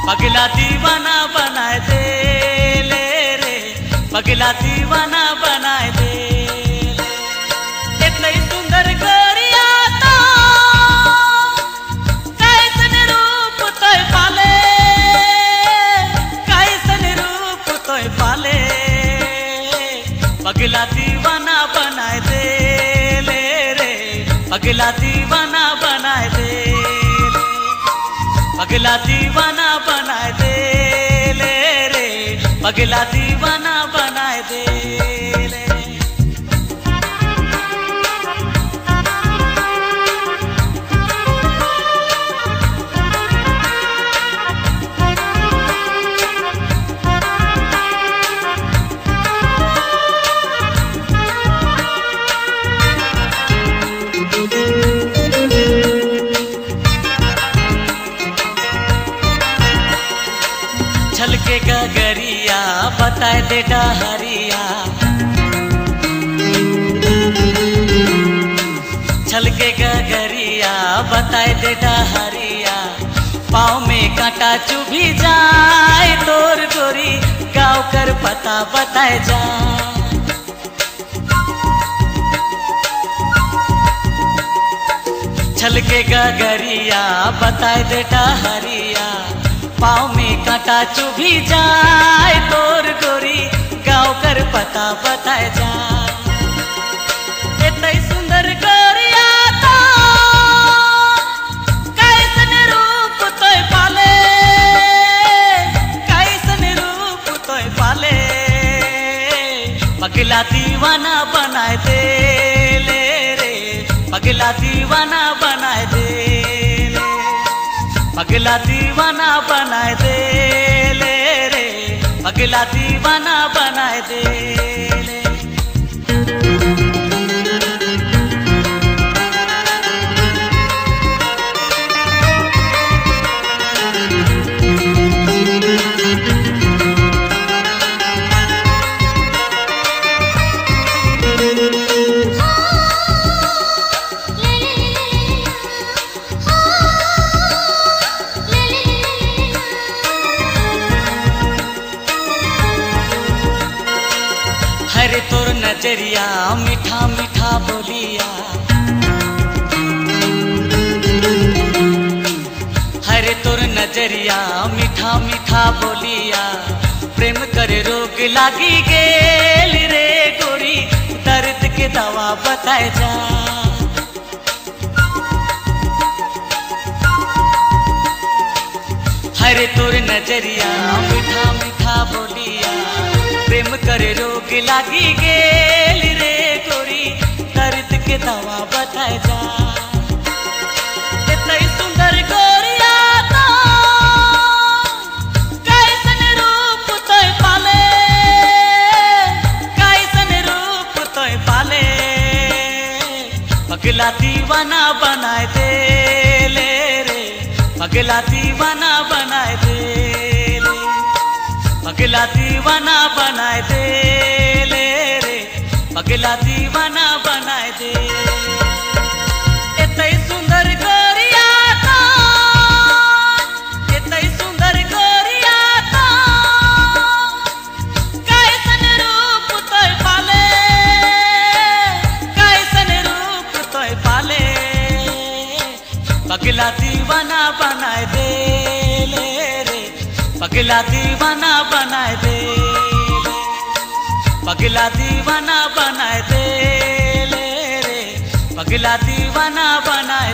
पगला दीवाना बनाए दे ले रे, पगला दीवाना बनाए दे ले। इतनी सुंदर गोरिया तो कैसन रूप तोय पाले, कैसन रूप तोय पाले। पगला दीवाना बनाए दे ले रे, पगला दीवाना बनाए दे ले, पगला दीवाना बनाए दे ले रे, पगला दीवाना बनाए दे ले। छलके गगरिया बताए दे डहरिया, छलके गगरिया बताए दे डहरिया। पाँव में कांटा चुभी जाए तोर गोरी, गाँव कर पता बताए जा। छलके गगरिया बताए दे डहरिया, पाँव में कांटा चुभी जाए तोर गोरी, गाँव कर पता बताए जा। इतनी सुंदर गोरिया तो कैसन रूप तोय पाले, कैसन रूप तोय पाले। पगला दीवाना बनाए दे ले रे, पगला दीवाना बनाए दे ले, पगला दीवाना बनाए दे ले रे, पगला दीवाना बनाए दे ले। हरे तोर नजरिया मीठा मीठा बोलिया, हरे तोर नजरिया मीठा मीठा बोलिया। प्रेम करे रोग लागी गेल रे गोरी, दर्द के दवा बताए जा। हरे तोर नजरिया मीठा मीठा बोलिया, प्रेम करे रोग लागी गेल रे गोरी, दर्द के दवा बताए जा। इतनी सुंदर गोरिया तो कैसन रूप तोय पाले, कैसन रूप तोय पाले। पगला दीवाना बनाए दे ले रे, पगला दीवाना बनाए दे ले, पगला दीवाना बनाए दे ले रे, पगला दीवाना बनाए दे। इतनी सुंदर गोरिया तो, इतनी सुंदर गोरिया तो कैसन रूप तोय पाले, कैसन रूप तोय पाले। पगला दीवाना बनाए दे ले रे, पगला दीवाना बनाए दे ले, पगला दीवाना बनाए दे ले रे, पगला दीवाना बनाए